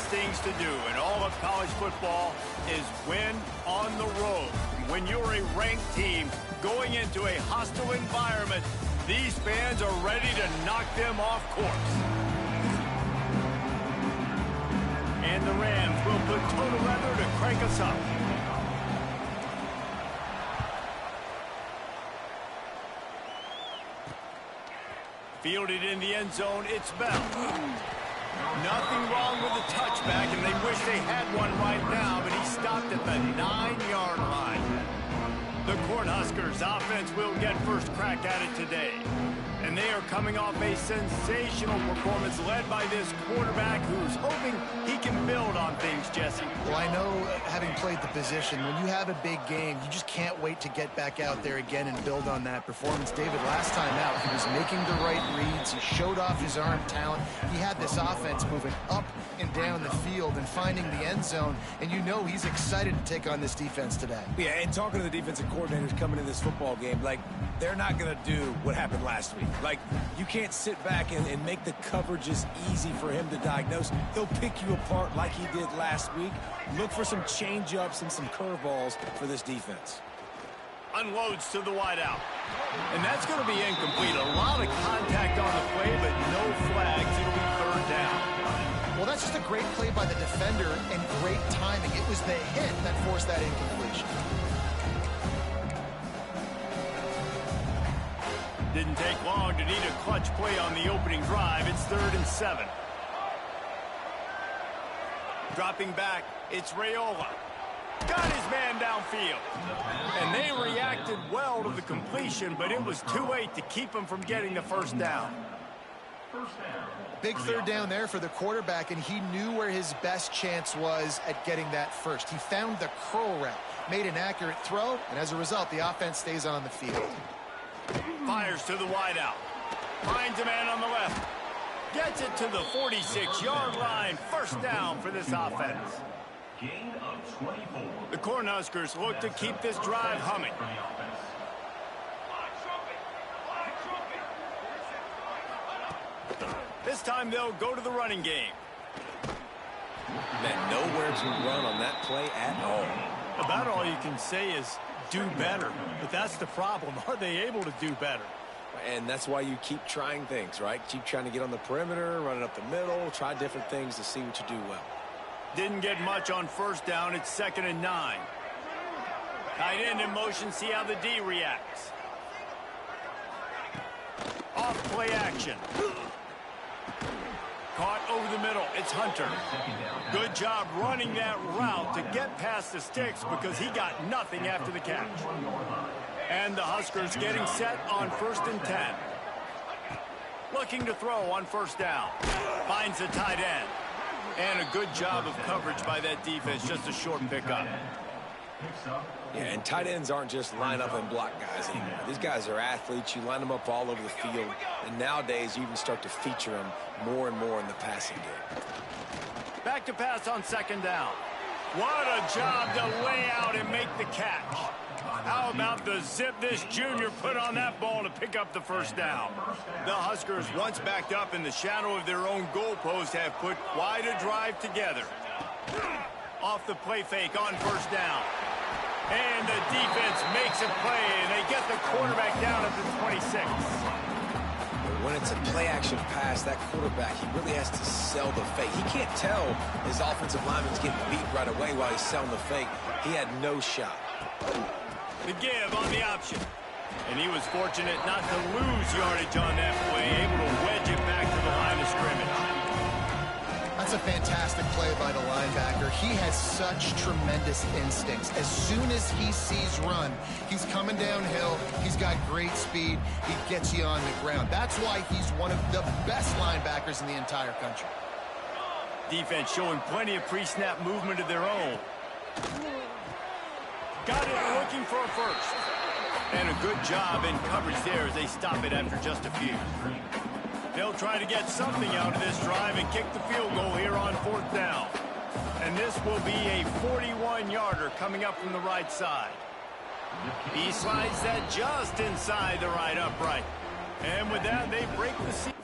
hardest things to do in all of college football is win on the road. When you're a ranked team going into a hostile environment, these fans are ready to knock them off course. And the Rams will put total leather to crank us up. Fielded in the end zone, it's Bell. Nothing wrong with the touchback, and they wish they had one right now, but he stopped at the 9-yard line. The Cornhuskers offense will get first crack at it today. And they are coming off a sensational performance led by this quarterback who's hoping he can build on things, Jesse. Well, I know, having played the position, when you have a big game, you just can't wait to get back out there again and build on that performance. David, last time out, he was making the right reads. He showed off his arm talent. He had this offense moving up and down the field and finding the end zone. And you know he's excited to take on this defense today. Yeah, and talking to the defensive coordinators coming in this football game, like, they're not going to do what happened last week. Like, you can't sit back and make the coverages easy for him to diagnose. He'll pick you apart like he did last week. Look for some change-ups and some curveballs for this defense. Unloads to the wideout. And that's going to be incomplete. A lot of contact on the play, but no flags. It'll be third down. Well, that's just a great play by the defender and great timing. It was the hit that forced that incompletion. Didn't take long to need a clutch play on the opening drive. It's 3rd and 7. Dropping back, it's Raiola. Got his man downfield. And they reacted well to the completion, but it was too late to keep him from getting the first down. Big third down there for the quarterback, and he knew where his best chance was at getting that first. He found the curl route, made an accurate throw, and as a result, the offense stays on the field. Fires to the wideout. Finds a man on the left. Gets it to the 46-yard line. First down for this offense. Gain of 24. The Cornhuskers look to keep this drive humming. This time they'll go to the running game. Man, nowhere to run on that play at all. About all you can say is do better. But that's the problem. Are they able to do better? And that's why you keep trying things, right? Keep trying to get on the perimeter, running up the middle, try different things to see what you do well. Didn't get much on first down. It's 2nd and 9. Tight end in motion. See how the D reacts. Off play action. Caught over the middle. It's Hunter. Good job running that route to get past the sticks because he got nothing after the catch. And the Huskers getting set on 1st and 10. Looking to throw on first down. Finds the tight end. And a good job of coverage by that defense. Just a short pickup. Yeah, and tight ends aren't just line up and block guys anymore. These guys are athletes. You line them up all over the field. And nowadays, you even start to feature them more and more in the passing game. Back to pass on 2nd down. What a job to lay out and make the catch. How about the zip this junior put on that ball to pick up the first down? The Huskers, once backed up in the shadow of their own goalpost, have put quite a drive together. Off the play fake on first down. And the defense makes a play, and they get the quarterback down at the 26. When it's a play-action pass, that quarterback, he really has to sell the fake. He can't tell his offensive lineman's getting beat right away while he's selling the fake. He had no shot. The give on the option. And he was fortunate not to lose yardage on that play, able to wedge it back to the line of scrimmage. That's a fantastic play by the linebacker. He has such tremendous instincts. As soon as he sees run, he's coming downhill. He's got great speed. He gets you on the ground. That's why he's one of the best linebackers in the entire country. Defense showing plenty of pre-snap movement of their own. Got it looking for a first. And a good job in coverage there as they stop it after just a few. They'll try to get something out of this drive and kick the field goal here on 4th down. And this will be a 41-yarder coming up from the right side. He slides that just inside the right upright. And with that, they break the seat.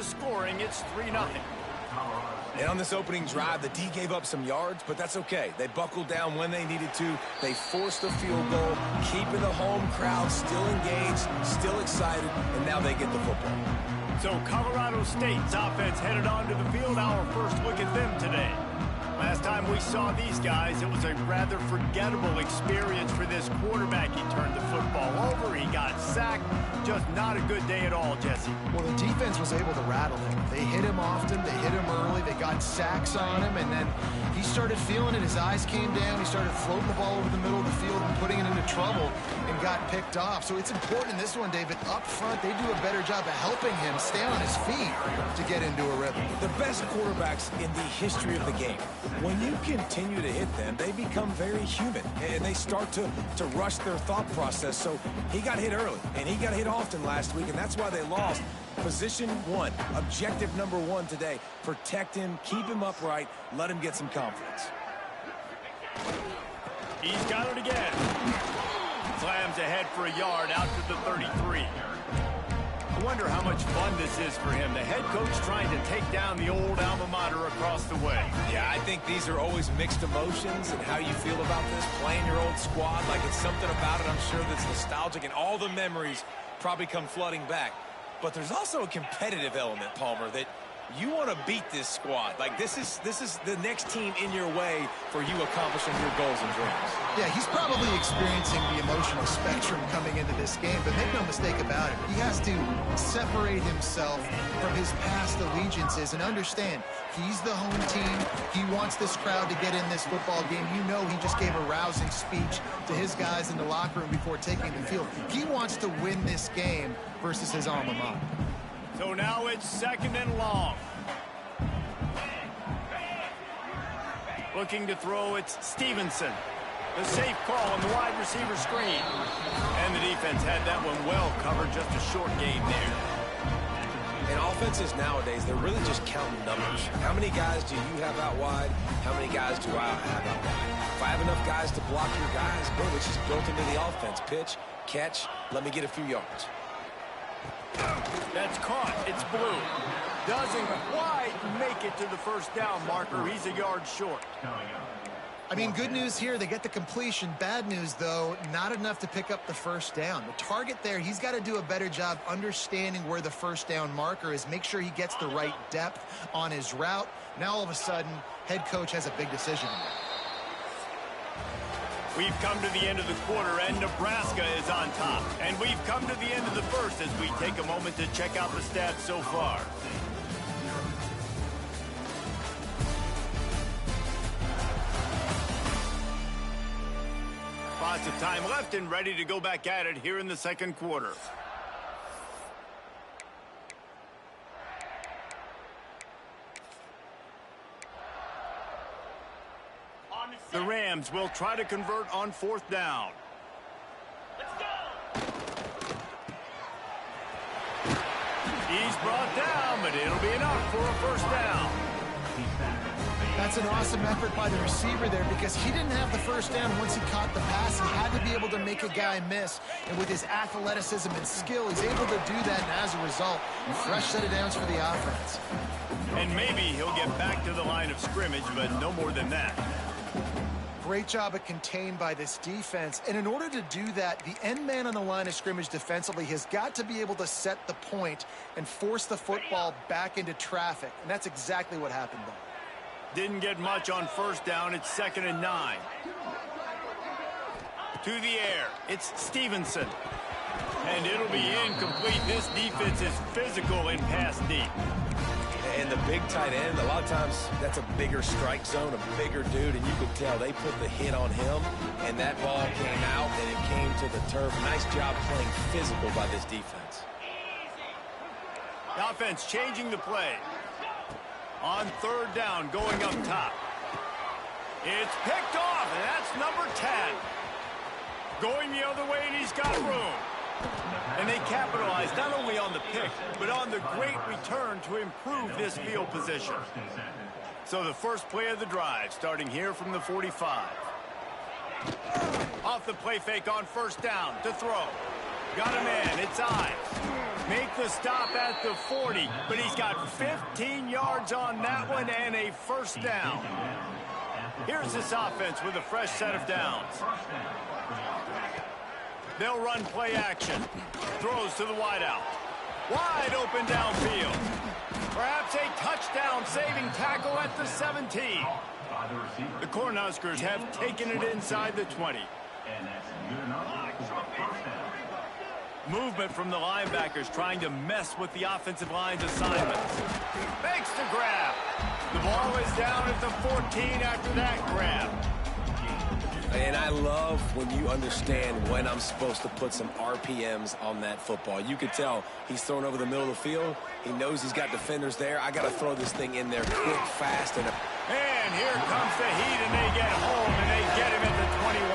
the scoring. It's 3-0. And on this opening drive, the D gave up some yards, but that's okay. They buckled down when they needed to. They forced the field goal, keeping the home crowd still engaged, still excited, and now they get the football. So Colorado State's offense headed onto the field. Our first look at them today. Last time we saw these guys, it was a rather forgettable experience for this quarterback. He turned the football over. He got sacked. Just not a good day at all, Jesse. Well, the defense was able to rattle him. They hit him often. They hit him early. They got sacks on him, and then he started feeling it. His eyes came down. He started floating the ball over the middle of the field and putting it into trouble and got picked off. So it's important in this one, David. Up front, they do a better job of helping him stay on his feet to get into a rhythm. The best quarterbacks in the history of the game, when you continue to hit them, they become very human, and they start to rush their thought process. So he got hit early, and he got hit often last week, and that's why they lost. Position one, objective number one today. Protect him, keep him upright, let him get some confidence. He's got it again. Slams ahead for a yard out to the 33. I wonder how much fun this is for him. The head coach trying to take down the old alma mater across the way. Yeah, I think these are always mixed emotions and how you feel about this, playing your old squad. Like, it's something about it, I'm sure, that's nostalgic, and all the memories probably come flooding back. But there's also a competitive element, Palmer, that you want to beat this squad. Like, this is the next team in your way for you accomplishing your goals and dreams. Yeah, he's probably experiencing the emotional spectrum coming into this game, but make no mistake about it. He has to separate himself from his past allegiances and understand he's the home team. He wants this crowd to get in this football game. You know, he just gave a rousing speech to his guys in the locker room before taking the field. He wants to win this game versus his alma mater. So now it's 2nd and long. Looking to throw, it's Stevenson. The safe call on the wide receiver screen. And the defense had that one well covered, just a short gain there. And offenses nowadays, they're really just counting numbers. How many guys do you have out wide? How many guys do I have out wide? If I have enough guys to block your guys, boom, it's just built into the offense. Pitch, catch, let me get a few yards. That's caught. It's Blue. Doesn't quite make it to the first down marker. He's a yard short. I mean, good news here, they get the completion. Bad news, though, not enough to pick up the first down. The target there, he's got to do a better job understanding where the first down marker is, make sure he gets the right depth on his route. Now, all of a sudden, head coach has a big decision to make. We've come to the end of the quarter, and Nebraska is on top. And we've come to the end of the first as we take a moment to check out the stats so far. Lots of time left and ready to go back at it here in the second quarter. The Rams will try to convert on 4th down. Let's go. He's brought down, but it'll be enough for a first down. That's an awesome effort by the receiver there because he didn't have the first down once he caught the pass. He had to be able to make a guy miss. And with his athleticism and skill, he's able to do that. And as a result, a fresh set of downs for the offense. And maybe he'll get back to the line of scrimmage, but no more than that. Great job of contained by this defense. And in order to do that, the end man on the line of scrimmage defensively has got to be able to set the point and force the football back into traffic. And that's exactly what happened there. Didn't get much on first down. It's 2nd and 9. To the air. It's Stevenson. And it'll be incomplete. This defense is physical in pass deep. And the big tight end, a lot of times that's a bigger strike zone, a bigger dude, and you could tell they put the hit on him, and that ball came out, and it came to the turf. Nice job playing physical by this defense. The offense changing the play. On 3rd down, going up top. It's picked off, and that's number 10. Going the other way, and he's got room. And they capitalize not only on the pick, but on the great return to improve this field position. So the first play of the drive, starting here from the 45. Off the play fake on 1st down to throw. Got a man, it's eyes. Make the stop at the 40, but he's got 15 yards on that one and a first down. Here's this offense with a fresh set of downs. They'll run play action. Throws to the wideout. Wide open downfield. Perhaps a touchdown-saving tackle at the 17. The Cornhuskers have taken it inside the 20. Movement from the linebackers trying to mess with the offensive line's assignments. Makes the grab. The ball is down at the 14 after that grab. And I love when you understand when I'm supposed to put some RPMs on that football. You could tell he's thrown over the middle of the field. He knows he's got defenders there. I got to throw this thing in there quick, fast, and here comes the heat, and they get home, and they get him at the 21.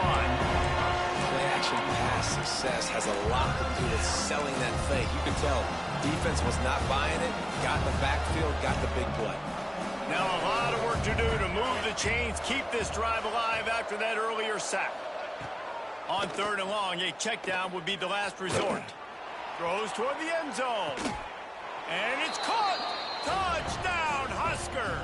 Play-action pass success has a lot to do with selling that fake. You could tell defense was not buying it, got the backfield, got the big play. Now a lot of work to do to move the chains, keep this drive alive after that earlier sack. On 3rd and long, a check down would be the last resort. Throws toward the end zone. And it's caught! Touchdown, Huskers!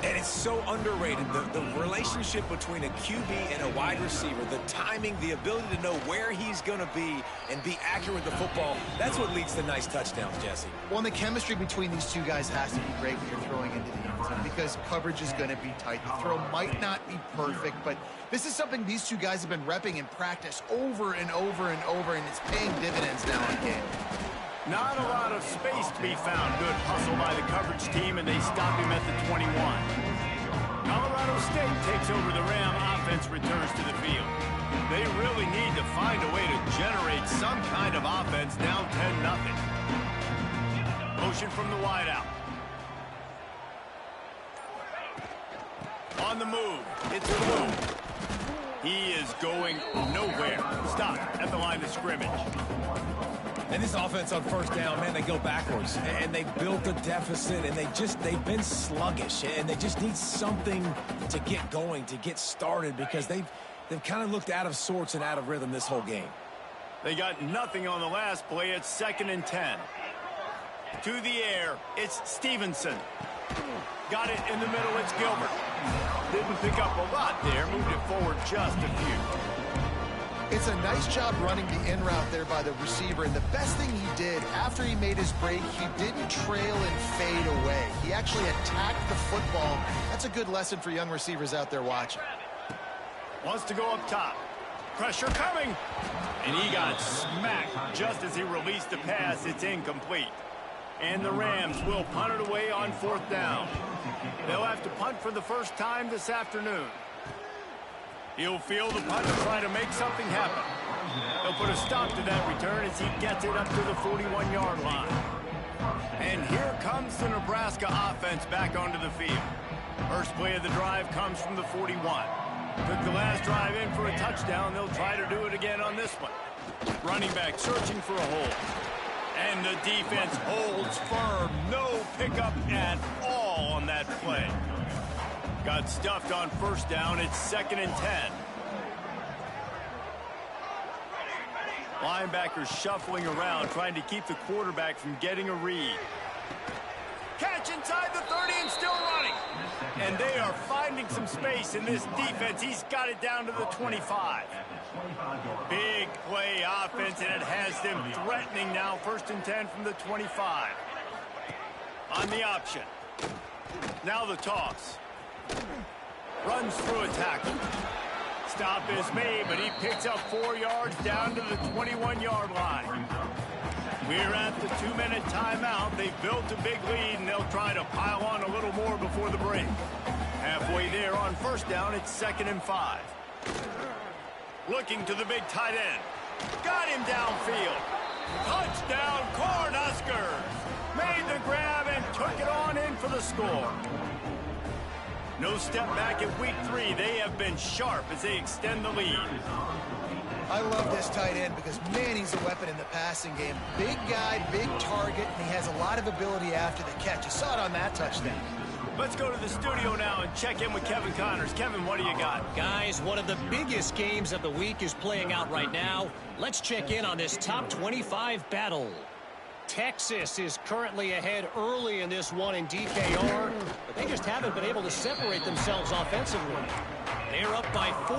And it's so underrated, the relationship between a QB and a wide receiver, the timing, the ability to know where he's going to be and be accurate with the football, that's what leads to nice touchdowns, Jesse. Well, and the chemistry between these two guys has to be great when you're throwing into the end zone because coverage is going to be tight. The throw might not be perfect, but this is something these two guys have been repping in practice over and over and over, and it's paying dividends now in game. Not a lot of space to be found. Good hustle by the coverage team, and they stop him at the 21. Colorado State takes over the Ram offense, returns to the field. They really need to find a way to generate some kind of offense down 10-0. Motion from the wideout. On the move. It's Blue. He is going nowhere. Stop at the line of scrimmage. And this offense on 1st down, man, they go backwards. And they built a deficit, and they've been sluggish. And they just need something to get going, to get started, because they've kind of looked out of sorts and out of rhythm this whole game. They got nothing on the last play. It's 2nd and 10. To the air, it's Stevenson. Got it in the middle, it's Gilbert. Didn't pick up a lot there, moved it forward just a few. It's a nice job running the in route there by the receiver, and the best thing he did after he made his break, he didn't trail and fade away. He actually attacked the football. That's a good lesson for young receivers out there watching. Wants to go up top. Pressure coming. And he got smacked just as he released the pass. It's incomplete. And the Rams will punt it away on 4th down. They'll have to punt for the first time this afternoon. He'll field the punt and try to make something happen. He'll put a stop to that return as he gets it up to the 41-yard line. And here comes the Nebraska offense back onto the field. First play of the drive comes from the 41. Took the last drive in for a touchdown. They'll try to do it again on this one. Running back searching for a hole. And the defense holds firm. No pickup at all on that play. Got stuffed on 1st down. It's 2nd and 10. Linebackers shuffling around, trying to keep the quarterback from getting a read. Catch inside the 30 and still running. And they are finding some space in this defense. He's got it down to the 25. Big play offense, and it has them threatening now. 1st and 10 from the 25. On the option. Now the toss. Runs through a tackle. Stop is made, but he picks up 4 yards down to the 21-yard line. We're at the 2-minute timeout. They've built a big lead, and they'll try to pile on a little more before the break. Halfway there on 1st down, it's 2nd and 5. Looking to the big tight end. Got him downfield. Touchdown, Cornhuskers. Made the grab and took it on in for the score. No step back in week 3. They have been sharp as they extend the lead. I love this tight end because, man, he's a weapon in the passing game. Big guy, big target, and he has a lot of ability after the catch. You saw it on that touchdown. Let's go to the studio now and check in with Kevin Connors. Kevin, what do you got? Guys, one of the biggest games of the week is playing out right now. Let's check in on this top 25 battle. Texas is currently ahead early in this one in DKR, but they just haven't been able to separate themselves offensively. They're up by 4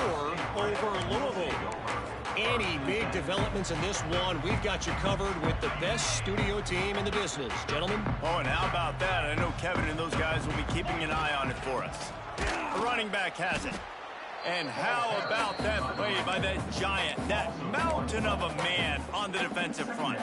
over Louisville. Any big developments in this one, we've got you covered with the best studio team in the business. Gentlemen? Oh, and how about that? I know Kevin and those guys will be keeping an eye on it for us. The running back has it. And how about that play by that giant, that mountain of a man on the defensive front?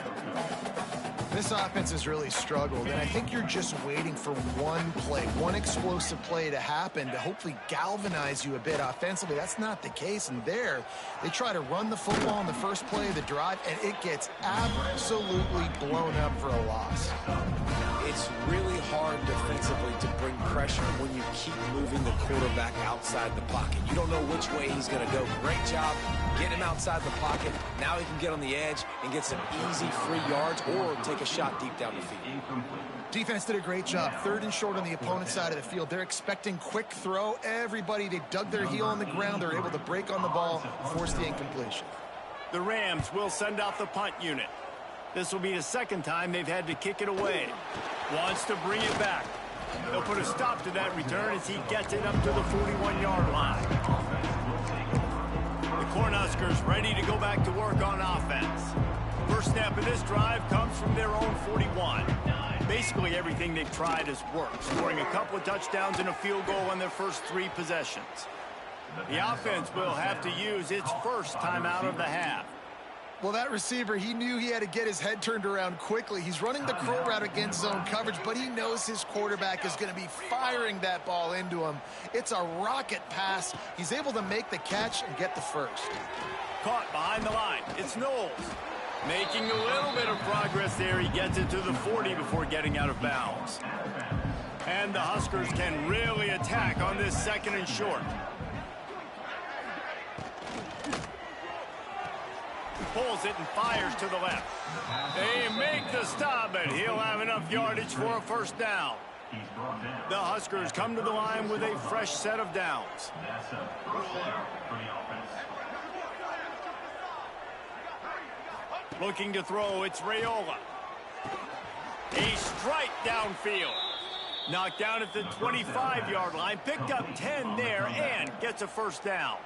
This offense has really struggled, and I think you're just waiting for one play, one explosive play to happen to hopefully galvanize you a bit offensively. That's not the case, and there, they try to run the football in the first play of the drive, and it gets absolutely blown up for a loss. It's really hard defensively to bring pressure when you keep moving the quarterback outside the pocket. You don't know which way he's going to go. Great job getting him outside the pocket. Now he can get on the edge and get some easy free yards or take a shot deep down the field. Defense did a great job. 3rd and short on the opponent's side of the field. They're expecting quick throw. Everybody, they dug their heel on the ground. They're able to break on the ball, force the incompletion. The Rams will send out the punt unit. This will be the second time they've had to kick it away. Wants to bring it back. They'll put a stop to that return as he gets it up to the 41-yard line. The Cornhuskers ready to go back to work on offense. First snap of this drive comes from their own 41. Basically everything they've tried has worked, scoring a couple of touchdowns and a field goal on their first 3 possessions. The offense will have to use its first timeout of the half. Well, that receiver, he knew he had to get his head turned around quickly. He's running the curl route against zone coverage, but he knows his quarterback is going to be firing that ball into him. It's a rocket pass. He's able to make the catch and get the first. Caught behind the line. It's Knowles. Making a little bit of progress there. He gets it to the 40 before getting out of bounds. And the Huskers can really attack on this 2nd and short. Pulls it and fires to the left. They make the stop, but he'll have enough yardage for a first down. The Huskers come to the line with a fresh set of downs. Looking to throw, it's Raiola. A strike downfield. Knocked down at the 25-yard line. Picked up 10 there and gets a first down.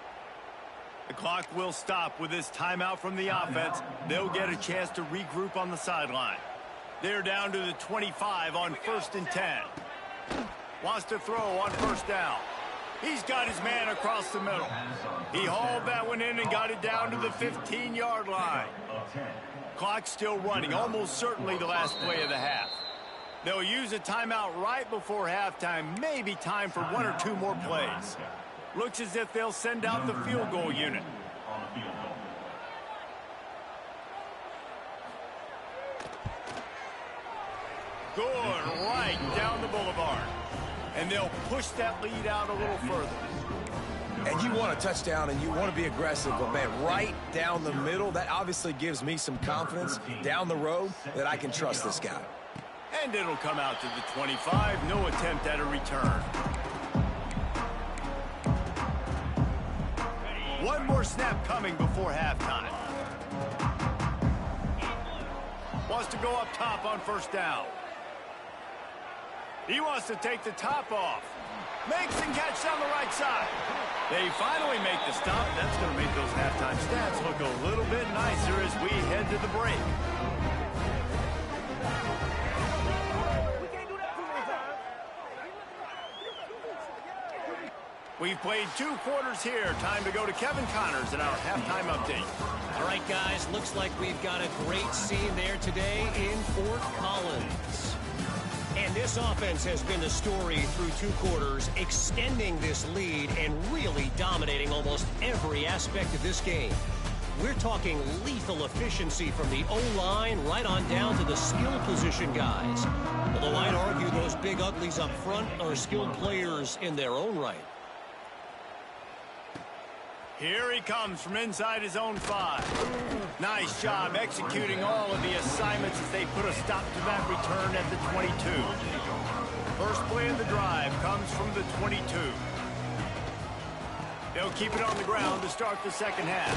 The clock will stop with this timeout from the offense. They'll get a chance to regroup on the sideline. They're down to the 25 on 1st and 10. Wants to throw on first down. He's got his man across the middle. He hauled that one in and got it down to the 15-yard line. Clock still running, almost certainly the last play of the half. They'll use a timeout right before halftime, maybe time for 1 or 2 more plays. Looks as if they'll send out the field goal unit. Good, right down the boulevard. And they'll push that lead out a little further. And you want a touchdown and you want to be aggressive, but man, right down the middle, that obviously gives me some confidence down the road that I can trust this guy. And it'll come out to the 25. No attempt at a return. One more snap coming before halftime. Wants to go up top on first down. He wants to take the top off. Makes and catch down the right side. They finally make the stop. That's going to make those halftime stats look a little bit nicer as we head to the break. We've played 2 quarters here. Time to go to Kevin Connors in our halftime update. All right, guys, looks like we've got a great scene there today in Fort Collins. And this offense has been the story through 2 quarters, extending this lead and really dominating almost every aspect of this game. We're talking lethal efficiency from the O-line right on down to the skill position guys. Although I'd argue those big uglies up front are skilled players in their own right. Here he comes from inside his own 5. Nice job executing all of the assignments as they put a stop to that return at the 22. First play of the drive comes from the 22. They'll keep it on the ground to start the second half.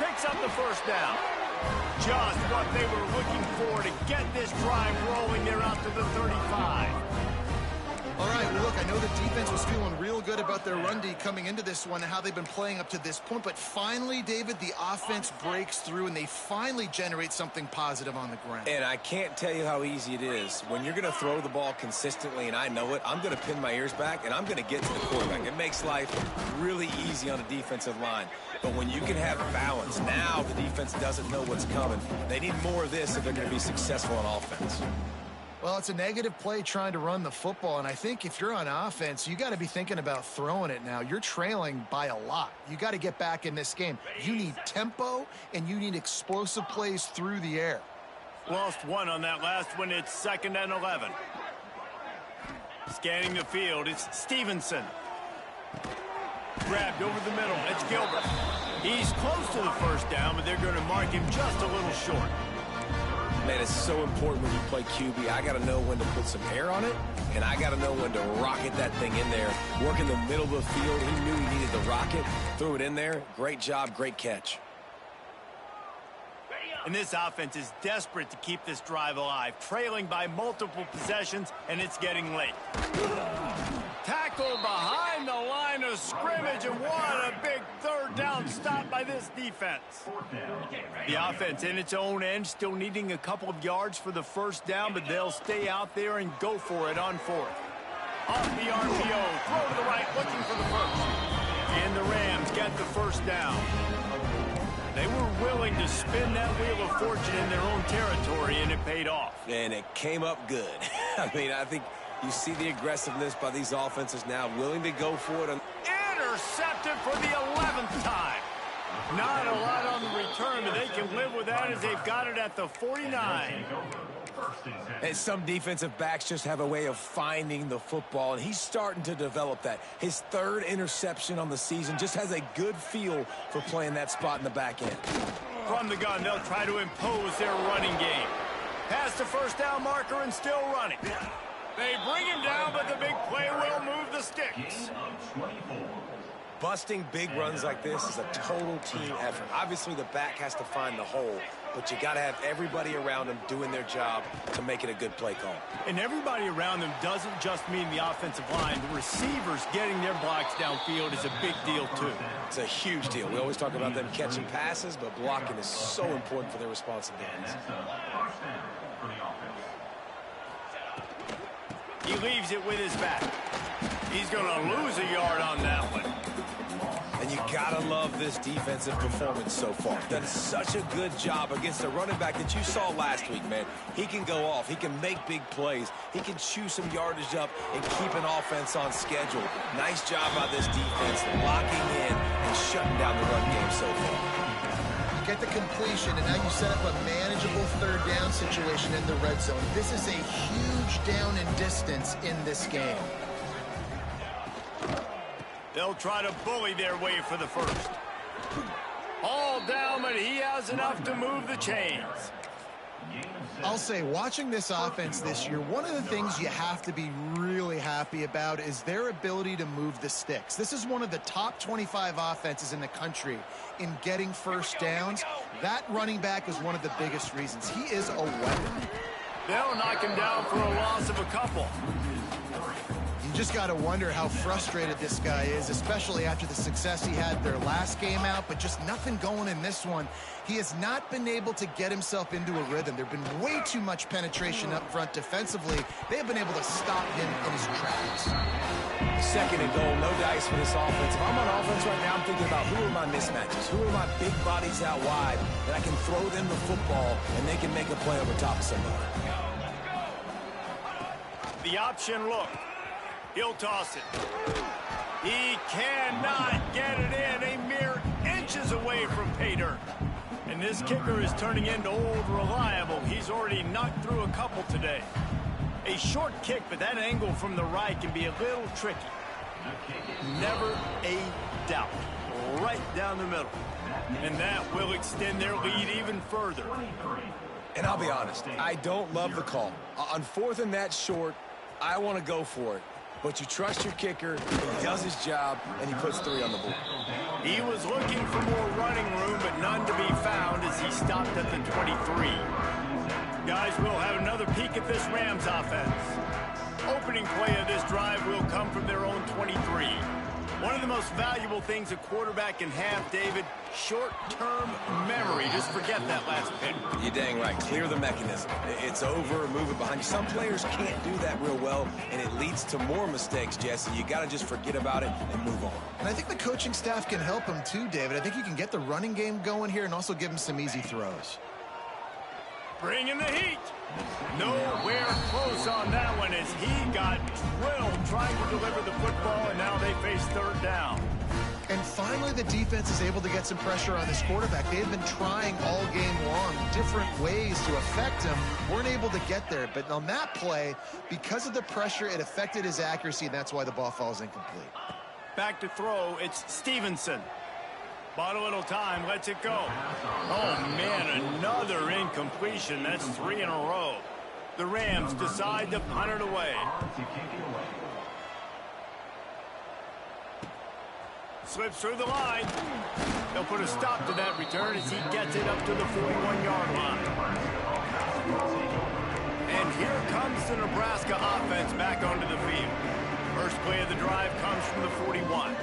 Picks up the first down. Just what they were looking for to get this drive rolling. They're out to the 35. All right, well, look, I know the defense was feeling real good about their run D coming into this one and how they've been playing up to this point, but finally, David, the offense breaks through and they finally generate something positive on the ground. And I can't tell you how easy it is. When you're going to throw the ball consistently, and I know it, I'm going to pin my ears back, and I'm going to get to the quarterback. It makes life really easy on a defensive line. But when you can have balance, now the defense doesn't know what's coming. They need more of this if they're going to be successful on offense. Well, it's a negative play trying to run the football, and I think if you're on offense, you got to be thinking about throwing it now. You're trailing by a lot. You got to get back in this game. You need tempo, and you need explosive plays through the air. Lost one on that last one. It's 2nd and 11. Scanning the field, it's Stevenson. Grabbed over the middle. It's Gilbert. He's close to the first down, but they're going to mark him just a little short. Man, it's so important when you play QB. I got to know when to put some air on it, and I got to know when to rocket that thing in there. Work in the middle of the field. He knew he needed the rocket. Threw it in there. Great job, great catch. And this offense is desperate to keep this drive alive, trailing by multiple possessions, and it's getting late. Tackle behind the line of scrimmage, and what a big third down stop by this defense. The offense in its own end still needing a couple of yards for the first down, but they'll stay out there and go for it on 4th. Off the RPO, throw to the right, looking for the first. And the Rams get the first down. They were willing to spin that wheel of fortune in their own territory, and it paid off. And it came up good. I mean, I think you see the aggressiveness by these offenses now, willing to go for it. Intercepted for the 11th time. Not a lot on the return, but they can live with that as they've got it at the 49. And some defensive backs just have a way of finding the football, and he's starting to develop that. His 3rd interception on the season, just has a good feel for playing that spot in the back end. From the gun, they'll try to impose their running game. Past the first down marker and still running. They bring him down, but the big play will move the sticks. Busting big runs like this is a total team effort. Obviously, the back has to find the hole, but you got to have everybody around them doing their job to make it a good play call. And everybody around them doesn't just mean the offensive line. The receivers getting their blocks downfield is a big deal, too. It's a huge deal. We always talk about them catching passes, but blocking is so important for their responsibilities. He leaves it with his back. He's going to lose a yard on that one. And you got to love this defensive performance so far. Done such a good job against a running back that you saw last week, man. He can go off. He can make big plays. He can chew some yardage up and keep an offense on schedule. Nice job by this defense locking in and shutting down the run game so far. You get the completion, and now you set up a manageable 3rd down situation in the red zone. This is a huge down in distance in this game. They'll try to bully their way for the first. All down, but he has enough to move the chains. I'll say, watching this offense this year, one of the things you have to be really happy about is their ability to move the sticks. This is one of the top 25 offenses in the country in getting first downs. That running back is one of the biggest reasons. He is a weapon. They'll knock him down for a loss of a couple. You just got to wonder how frustrated this guy is, especially after the success he had their last game out, but just nothing going in this one. He has not been able to get himself into a rhythm. There have been way too much penetration up front defensively. They have been able to stop him in his tracks. 2nd and goal, no dice for this offense. If I'm on offense right now, I'm thinking about who are my mismatches, who are my big bodies out wide that I can throw them the football and they can make a play over top of somebody. The option look. He'll toss it. He cannot get it in. A mere inches away from pay dirt. And this kicker is turning into old reliable. He's already knocked through a couple today. A short kick, but that angle from the right can be a little tricky. Never a doubt. right down the middle. And that will extend their lead even further. And I'll be honest, I don't love the call. On 4th and that short, I want to go for it. But you trust your kicker, he does his job, and he puts 3 on the board. He was looking for more running room, but none to be found as he stopped at the 23. Guys, we'll have another peek at this Rams offense. Opening play of this drive will come from their own 23. One of the most valuable things a quarterback can have, David, short-term memory. Just forget that last pick. You're dang right. Clear the mechanism. It's over, move it behind you. Some players can't do that real well, and it leads to more mistakes, Jesse. You got to just forget about it and move on. And I think the coaching staff can help him too, David. I think you can get the running game going here and also give him some easy throws. Bringing the heat. Nowhere close on that one as he got drilled trying to deliver the football, and now they face 3rd down. And finally, the defense is able to get some pressure on this quarterback. They have been trying all game long different ways to affect him. Weren't able to get there. But on that play, because of the pressure, it affected his accuracy, and that's why the ball falls incomplete. Back to throw, it's Stevenson. Bought a little time, lets it go. Oh, man, another incompletion. That's 3 in a row. The Rams decide to punt it away. Slips through the line. They'll put a stop to that return as he gets it up to the 41-yard line. And here comes the Nebraska offense back onto the field. First play of the drive comes from the 41.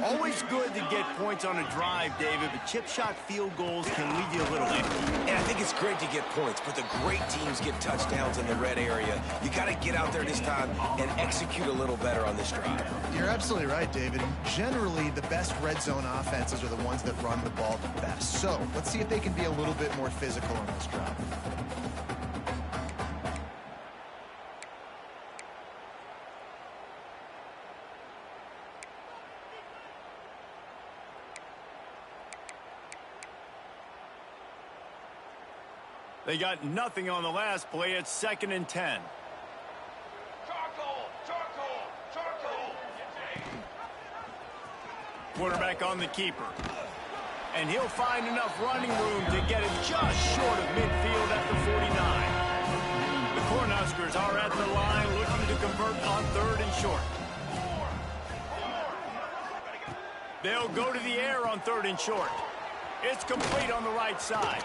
Always good to get points on a drive, David, but chip shot field goals can leave you a little empty. And I think it's great to get points, but the great teams get touchdowns in the red area. You got to get out there this time and execute a little better on this drive. You're absolutely right, David. Generally, the best red zone offenses are the ones that run the ball the best. So let's see if they can be a little bit more physical on this drive. They got nothing on the last play. It's 2nd and 10. Quarterback on the keeper. And he'll find enough running room to get it just short of midfield at the 49. The Cornhuskers are at the line looking to convert on 3rd and short. They'll go to the air on 3rd and short. It's complete on the right side.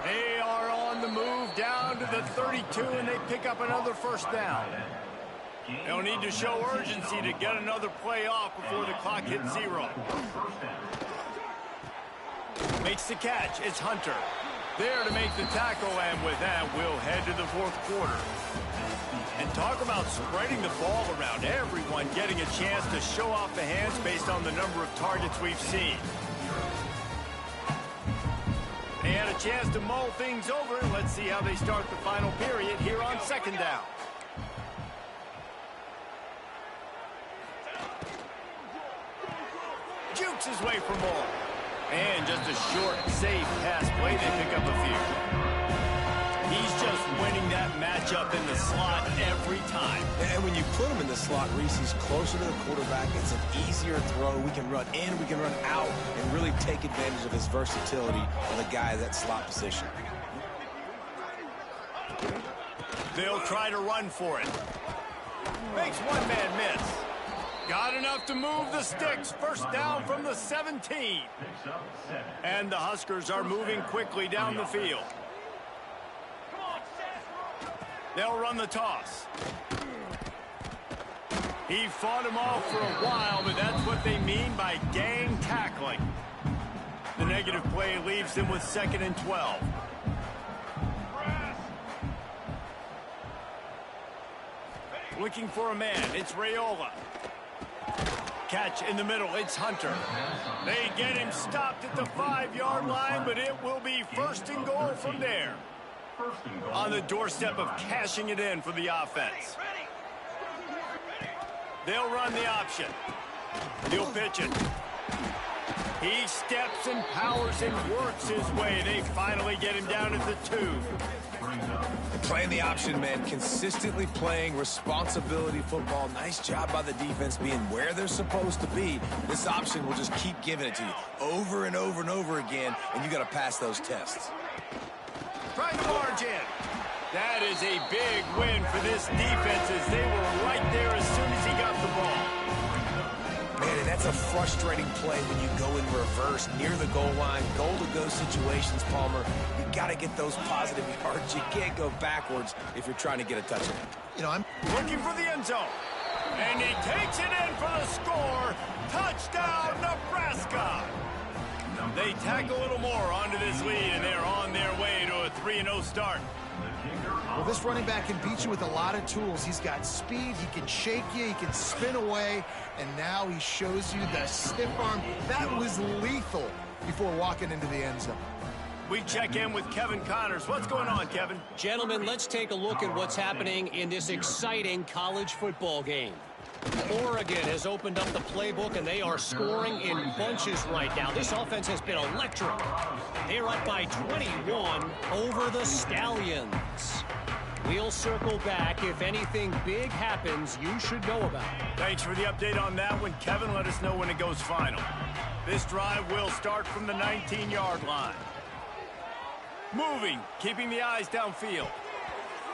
They are on the move down to the 32, and they pick up another 1st down. They'll need to show urgency to get another play off before the clock hits 0. Makes the catch. It's Hunter. There to make the tackle, and with that, we'll head to the 4th quarter. And talk about spreading the ball around. Everyone getting a chance to show off the hands based on the number of targets we've seen. They had a chance to mull things over. Let's see how they start the final period here on 2nd down. Jukes his way for more. And just a short, safe pass play. They pick up a few. He's just winning that matchup in the slot every time. And when you put him in the slot, Reese, he's closer to the quarterback. It's an easier throw. We can run in, we can run out, and really take advantage of his versatility of the guy at that slot position. They'll try to run for it. Makes one man miss. Got enough to move the sticks. 1st down from the 17. And the Huskers are moving quickly down the field. They'll run the toss. He fought him off for a while, but that's what they mean by gang tackling. The negative play leaves them with 2nd and 12. Looking for a man. It's Raiola. Catch in the middle. It's Hunter. They get him stopped at the 5-yard line, but it will be 1st and goal from there. On the doorstep of cashing it in for the offense. They'll run the option. He'll pitch it. He steps and powers and works his way. They finally get him down at the 2. Playing the option, man. Consistently playing responsibility football. Nice job by the defense being where they're supposed to be. This option will just keep giving it to you over and over and over again, and you got to pass those tests. Trying to barge in. That is a big win for this defense as they were right there as soon as he got the ball. Man, and that's a frustrating play when you go in reverse near the goal line, goal-to-go situations, Palmer. You got to get those positive yards. You can't go backwards if you're trying to get a touchdown. You know, I'm Looking for the end zone. And he takes it in for the score. Touchdown, Nebraska. They tack a little more onto this lead, and they're on their way to a 3-0 start. Well, this running back can beat you with a lot of tools. He's got speed, he can shake you, he can spin away, and now he shows you the stiff arm. That was lethal before walking into the end zone. We check in with Kevin Connors. What's going on, Kevin? Gentlemen, let's take a look at what's happening in this exciting college football game. Oregon has opened up the playbook, and they are scoring in bunches right now. This offense has been electric. They're up by 21 over the Stallions. We'll circle back. If anything big happens, you should know about it. Thanks for the update on that one, Kevin. Let us know when it goes final. This drive will start from the 19-yard line. Moving, keeping the eyes downfield.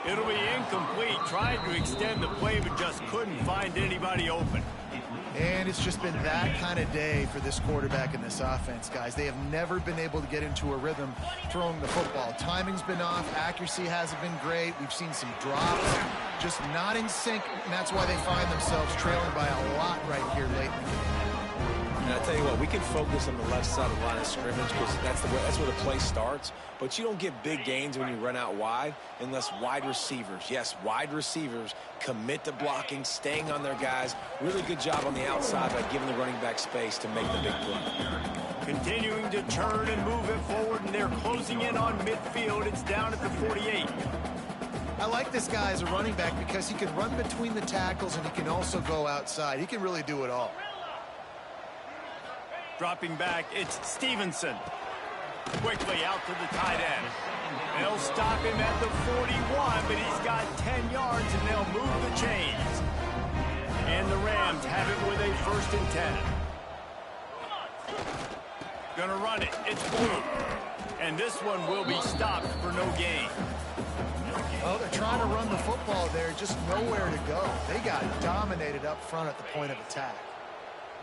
It'll be incomplete, trying to extend the play, but just couldn't find anybody open. And it's just been that kind of day for this quarterback and this offense, guys. They have never been able to get into a rhythm throwing the football. Timing's been off. Accuracy hasn't been great. We've seen some drops, just not in sync, and that's why they find themselves trailing by a lot right here late in the game. And I tell you what, we can focus on the left side of the line of scrimmage because that's where the play starts. But you don't get big gains when you run out wide unless wide receivers, yes, wide receivers, commit to blocking, staying on their guys. Really good job on the outside by giving the running back space to make the big play. Continuing to turn and move it forward, and they're closing in on midfield. It's down at the 48. I like this guy as a running back because he can run between the tackles and he can also go outside. He can really do it all. Dropping back, it's Stevenson. Quickly out to the tight end. They'll stop him at the 41, but he's got 10 yards, and they'll move the chains. And the Rams have it with a 1st and 10. Gonna run it. It's Blue. And this one will be stopped for no gain. Well, they're trying to run the football there, just nowhere to go. They got dominated up front at the point of attack.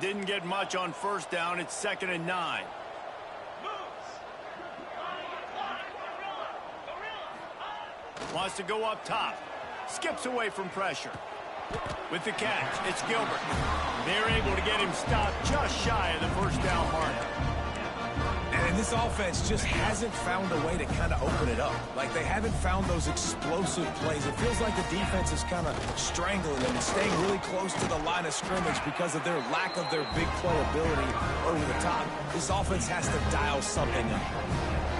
Didn't get much on 1st down. It's 2nd and 9. Wants to go up top. Skips away from pressure. With the catch, it's Gilbert. They're able to get him stopped just shy of the 1st down marker. And this offense just hasn't found a way to kind of open it up. Like, they haven't found those explosive plays. It feels like the defense is kind of strangling them and staying really close to the line of scrimmage because of their lack of their big play ability over the top. This offense has to dial something up.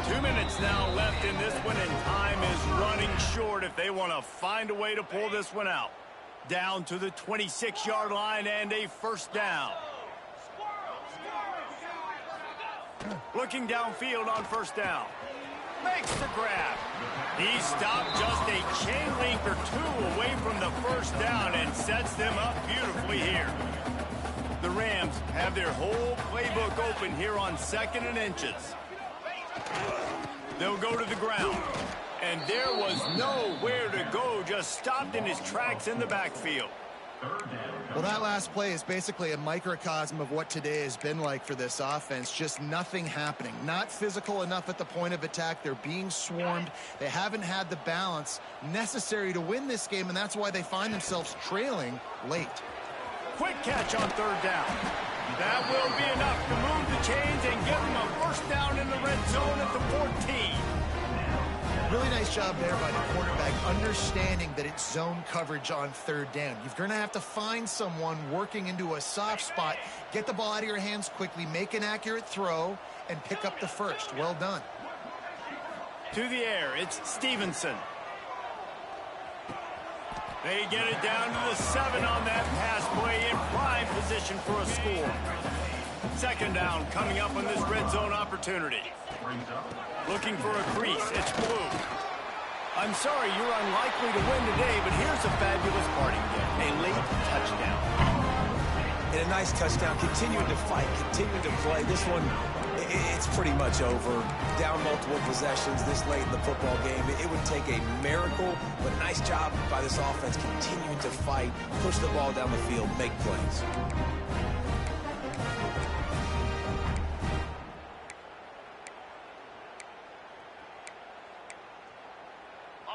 2 minutes now left in this one, and time is running short if they want to find a way to pull this one out. Down to the 26-yard line and a 1st down. Looking downfield on 1st down. Makes the grab. He stopped just a chain link or 2 away from the 1st down and sets them up beautifully here. The Rams have their whole playbook open here on 2nd and inches. They'll go to the ground. And there was nowhere to go, just stopped in his tracks in the backfield. Well, that last play is basically a microcosm of what today has been like for this offense. Just nothing happening. Not physical enough at the point of attack. They're being swarmed. They haven't had the balance necessary to win this game, and that's why they find themselves trailing late. Quick catch on 3rd down. That will be enough to move the chains and give them a 1st down in the red zone at the 14. Really nice job there by the quarterback, understanding that it's zone coverage on 3rd down. You're going to have to find someone working into a soft spot, get the ball out of your hands quickly, make an accurate throw, and pick up the 1st. Well done. To the air, it's Stevenson. They get it down to the 7 on that pass play, in prime position for a score. Second down coming up on this red zone opportunity. Looking for a crease. It's blue. I'm sorry, you're unlikely to win today, but here's a fabulous parting gift. A late touchdown. And a nice touchdown. Continuing to fight, continuing to play. This one, it's pretty much over. Down multiple possessions this late in the football game. It would take a miracle, but nice job by this offense continuing to fight, push the ball down the field, make plays.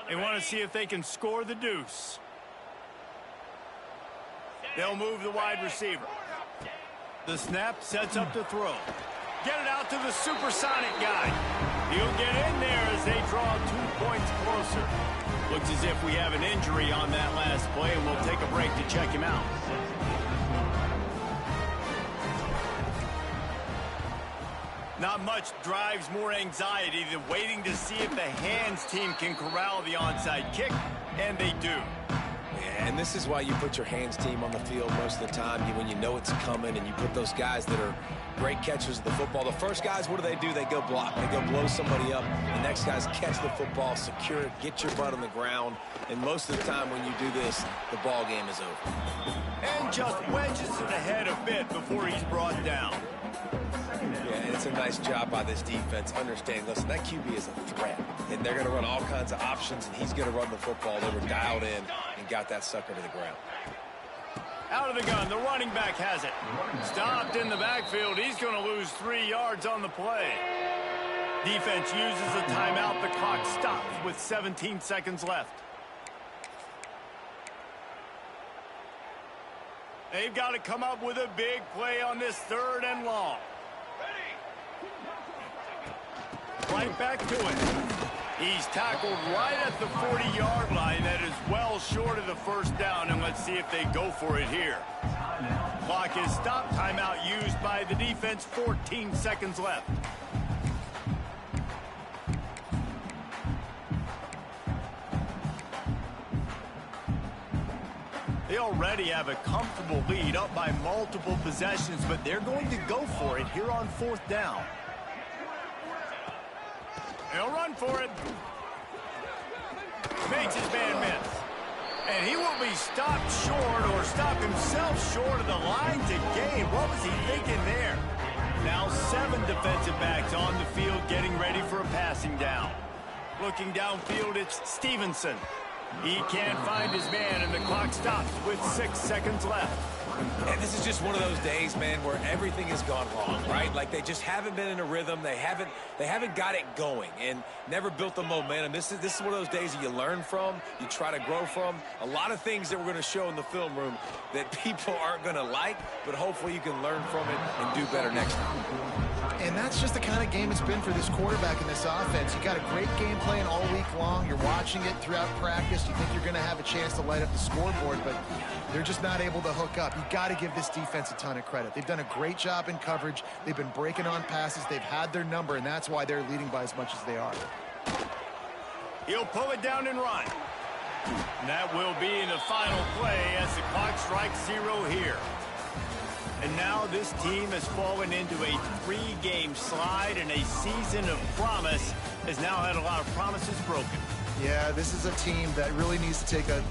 They want to see if they can score the deuce. They'll move the wide receiver. The snap sets up to throw. Get it out to the supersonic guy. He'll get in there as they draw 2 points closer. Looks as if we have an injury on that last play, and we'll take a break to check him out. Not much drives more anxiety than waiting to see if the hands team can corral the onside kick, and they do. Yeah, and this is why you put your hands team on the field most of the time when you know it's coming, and you put those guys that are great catchers of the football. The first guys, what do? They go block. They go blow somebody up. The next guys catch the football, secure it, get your butt on the ground, and most of the time when you do this, the ball game is over. And just wedges it ahead a bit before he's brought down. Yeah, and it's a nice job by this defense understanding, listen, that QB is a threat, and they're going to run all kinds of options, and he's going to run the football. They were dialed in and got that sucker to the ground. Out of the gun, the running back has it. Stopped in the backfield. He's going to lose 3 yards on the play. Defense uses a timeout. The clock stops with 17 seconds left. They've got to come up with a big play on this 3rd and long. Right back to it. He's tackled right at the 40-yard line. That is well short of the first down, and let's see if they go for it here. Clock is stopped. Timeout used by the defense. 14 seconds left. They already have a comfortable lead, up by multiple possessions, but they're going to go for it here on 4th down. He'll run for it. Makes his man miss. And he will be stopped short, or stop himself short of the line to gain. What was he thinking there? Now 7 defensive backs on the field getting ready for a passing down. Looking downfield, it's Stevenson. He can't find his man, and the clock stops with 6 seconds left. And this is just one of those days, man, where everything has gone wrong, right? Like they just haven't been in a rhythm. They haven't got it going and never built the momentum. This is one of those days that you learn from, you try to grow from. A lot of things that we're going to show in the film room that people aren't going to like, but hopefully you can learn from it and do better next time. And that's just the kind of game it's been for this quarterback in this offense. You got a great game plan all week long. You're watching it throughout practice. You think you're going to have a chance to light up the scoreboard, but they're just not able to hook up. You got to give this defense a ton of credit. They've done a great job in coverage. They've been breaking on passes. They've had their number, and that's why they're leading by as much as they are. He'll pull it down and run. And that will be in the final play as the clock strikes 0 here. And now this team has fallen into a 3-game slide, and a season of promise has now had a lot of promises broken. Yeah, this is a team that really needs to take a